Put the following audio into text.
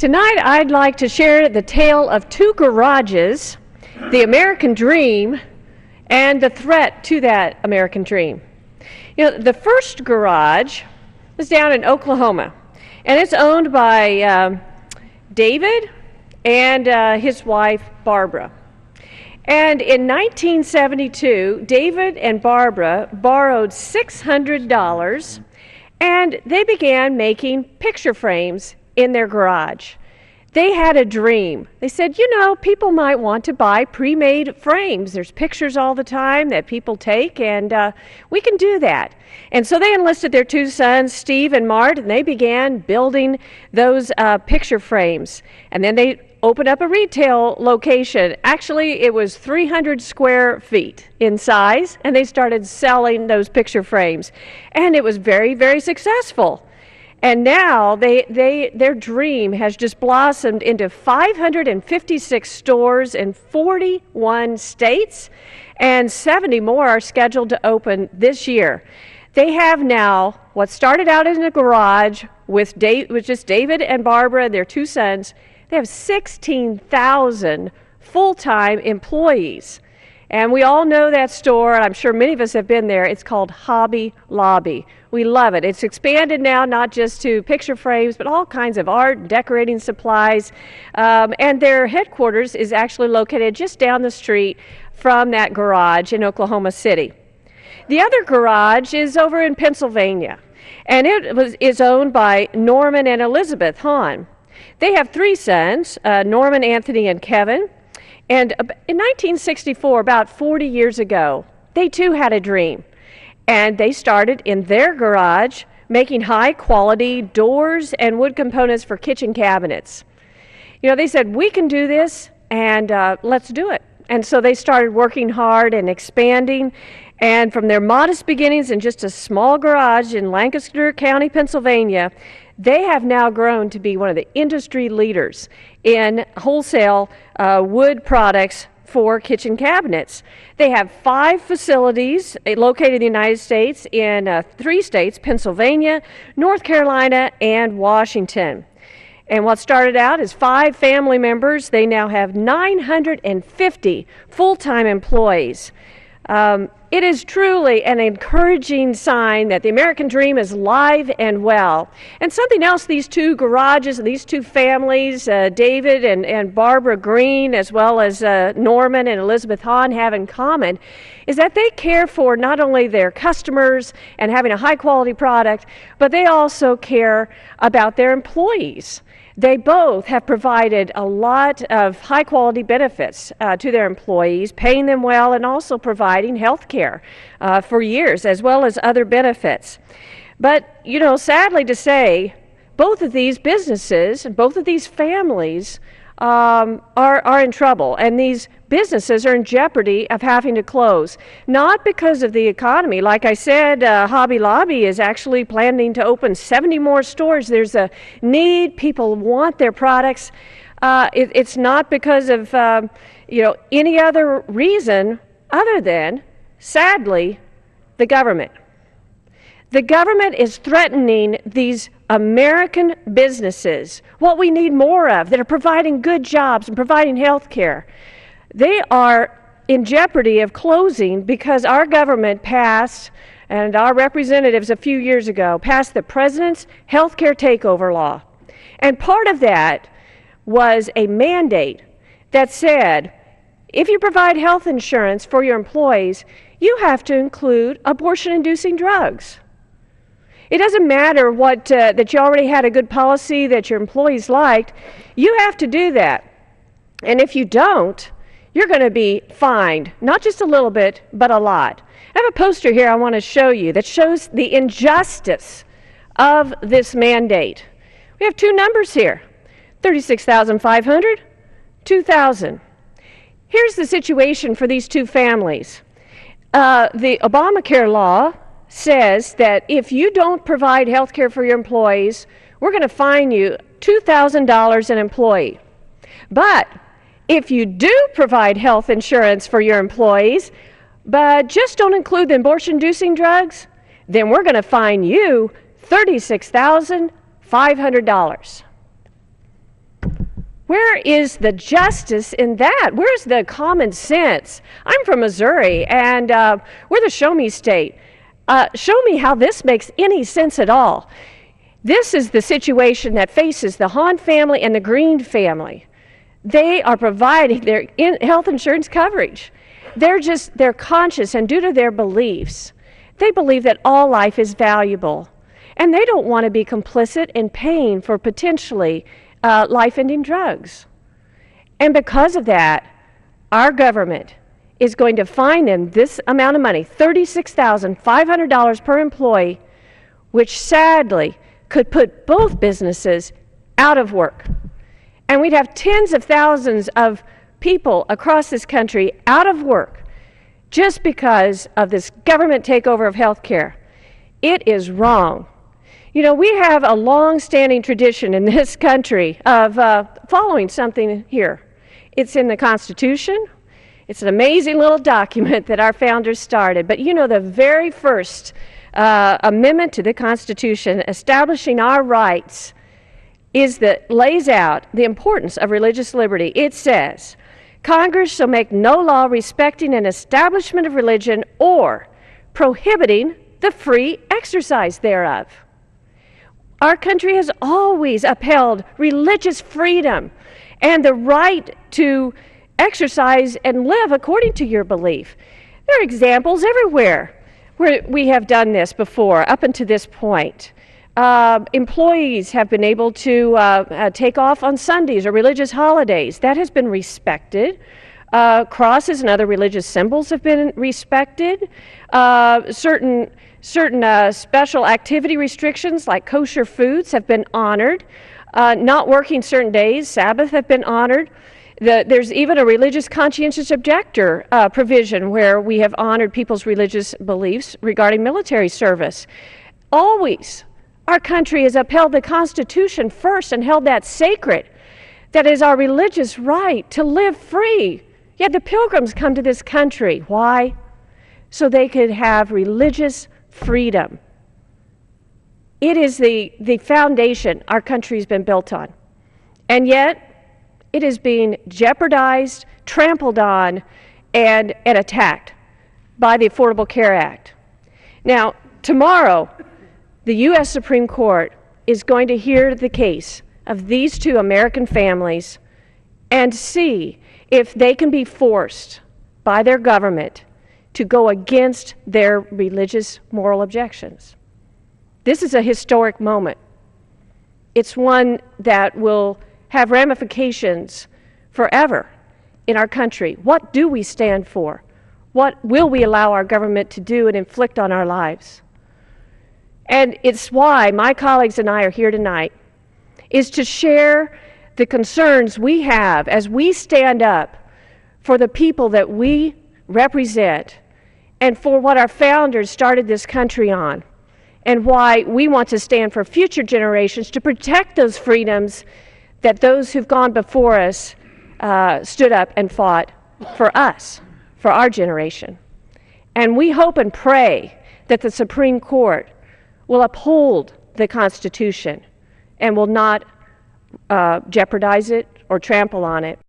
Tonight I'd like to share the tale of two garages, the American dream, and the threat to that American dream. You know, the first garage is down in Oklahoma, and it's owned by David and his wife, Barbara. And in 1972, David and Barbara borrowed $600, and they began making picture frames in their garage. They had a dream. They said, you know, people might want to buy pre-made frames. There's pictures all the time that people take, and we can do that. And so they enlisted their two sons, Steve and Mart, and they began building those picture frames. And then they opened up a retail location. Actually, it was 300 square feet in size, and they started selling those picture frames. And it was very, very successful. And now their dream has just blossomed into 556 stores in 41 states, and 70 more are scheduled to open this year. They have now what started out in a garage with just David and Barbara, their two sons. They have 16,000 full-time employees. And we all know that store, and I'm sure many of us have been there. It's called Hobby Lobby. We love it. It's expanded now not just to picture frames, but all kinds of art and decorating supplies. And their headquarters is actually located just down the street from that garage in Oklahoma City. The other garage is over in Pennsylvania, and it is owned by Norman and Elizabeth Hahn. They have three sons, Norman, Anthony, and Kevin. And in 1964, about 40 years ago, they too had a dream. And they started in their garage making high-quality doors and wood components for kitchen cabinets. You know, they said, we can do this, and let's do it. And so they started working hard and expanding. And from their modest beginnings in just a small garage in Lancaster County, Pennsylvania, they have now grown to be one of the industry leaders in wholesale wood products for kitchen cabinets. They have 5 facilities located in the United States in 3 states, Pennsylvania, North Carolina, and Washington. And what started out as 5 family members, they now have 950 full-time employees. It is truly an encouraging sign that the American dream is live and well. And something else these two garages and these two families, David and Barbara Green, as well as Norman and Elizabeth Hahn, have in common is that they care for not only their customers and having a high-quality product, but they also care about their employees. They both have provided a lot of high-quality benefits to their employees, paying them well and also providing health care for years, as well as other benefits. But, you know, sadly to say, both of these businesses and both of these families are in trouble, and these businesses are in jeopardy of having to close, not because of the economy. Like I said, Hobby Lobby is actually planning to open 70 more stores. There's a need. People want their products. It's not because of any other reason other than, sadly, the government. The government is threatening these American businesses, what we need more of, that are providing good jobs and providing health care. They are in jeopardy of closing because our government passed, and our representatives a few years ago, passed the President's Health Care Takeover Law. And part of that was a mandate that said, if you provide health insurance for your employees, you have to include abortion-inducing drugs. It doesn't matter that you already had a good policy that your employees liked. You have to do that. And if you don't, you're going to be fined, not just a little bit, but a lot. I have a poster here I want to show you that shows the injustice of this mandate. We have 2 numbers here, 36,500, 2,000. Here's the situation for these 2 families. The Obamacare law says that if you don't provide health care for your employees, we're going to fine you $2,000 an employee. But if you do provide health insurance for your employees, but just don't include the abortion-inducing drugs, then we're going to fine you $36,500. Where is the justice in that? Where's the common sense? I'm from Missouri, and we're the show me state. Show me how this makes any sense at all. This is the situation that faces the Hahn family and the Green family. They are providing their health insurance coverage. They're conscious, and due to their beliefs, they believe that all life is valuable. And they don't want to be complicit in paying for potentially life-ending drugs. And because of that, our government is going to fine them this amount of money, $36,500 per employee, which sadly could put both businesses out of work. And we'd have tens of thousands of people across this country out of work just because of this government takeover of health care. It is wrong. You know, we have a long-standing tradition in this country of following something here. It's in the Constitution. It's an amazing little document that our founders started. But you know, the very first amendment to the Constitution establishing our rights lays out the importance of religious liberty. It says, Congress shall make no law respecting an establishment of religion or prohibiting the free exercise thereof. Our country has always upheld religious freedom and the right to exercise and live according to your belief. There are examples everywhere where we have done this before, up until this point. Employees have been able to take off on Sundays or religious holidays. That has been respected. Crosses and other religious symbols have been respected. Certain special activity restrictions like kosher foods have been honored. Not working certain days, Sabbath, have been honored. There's even a religious conscientious objector provision where we have honored people's religious beliefs regarding military service. Always, our country has upheld the Constitution first and held that sacred. That is our religious right to live free. Yet the Pilgrims come to this country. Why? So they could have religious freedom. It is the foundation our country's been built on. And yet, it is being jeopardized, trampled on, and attacked by the Affordable Care Act. Now, tomorrow, the U.S. Supreme Court is going to hear the case of these two American families and see if they can be forced by their government to go against their religious moral objections. This is a historic moment. It's one that will have ramifications forever in our country. What do we stand for? What will we allow our government to do and inflict on our lives? And it's why my colleagues and I are here tonight, is to share the concerns we have as we stand up for the people that we represent and for what our founders started this country on, and why we want to stand for future generations to protect those freedoms that those who've gone before us stood up and fought for us, for our generation. And we hope and pray that the Supreme Court will uphold the Constitution and will not jeopardize it or trample on it.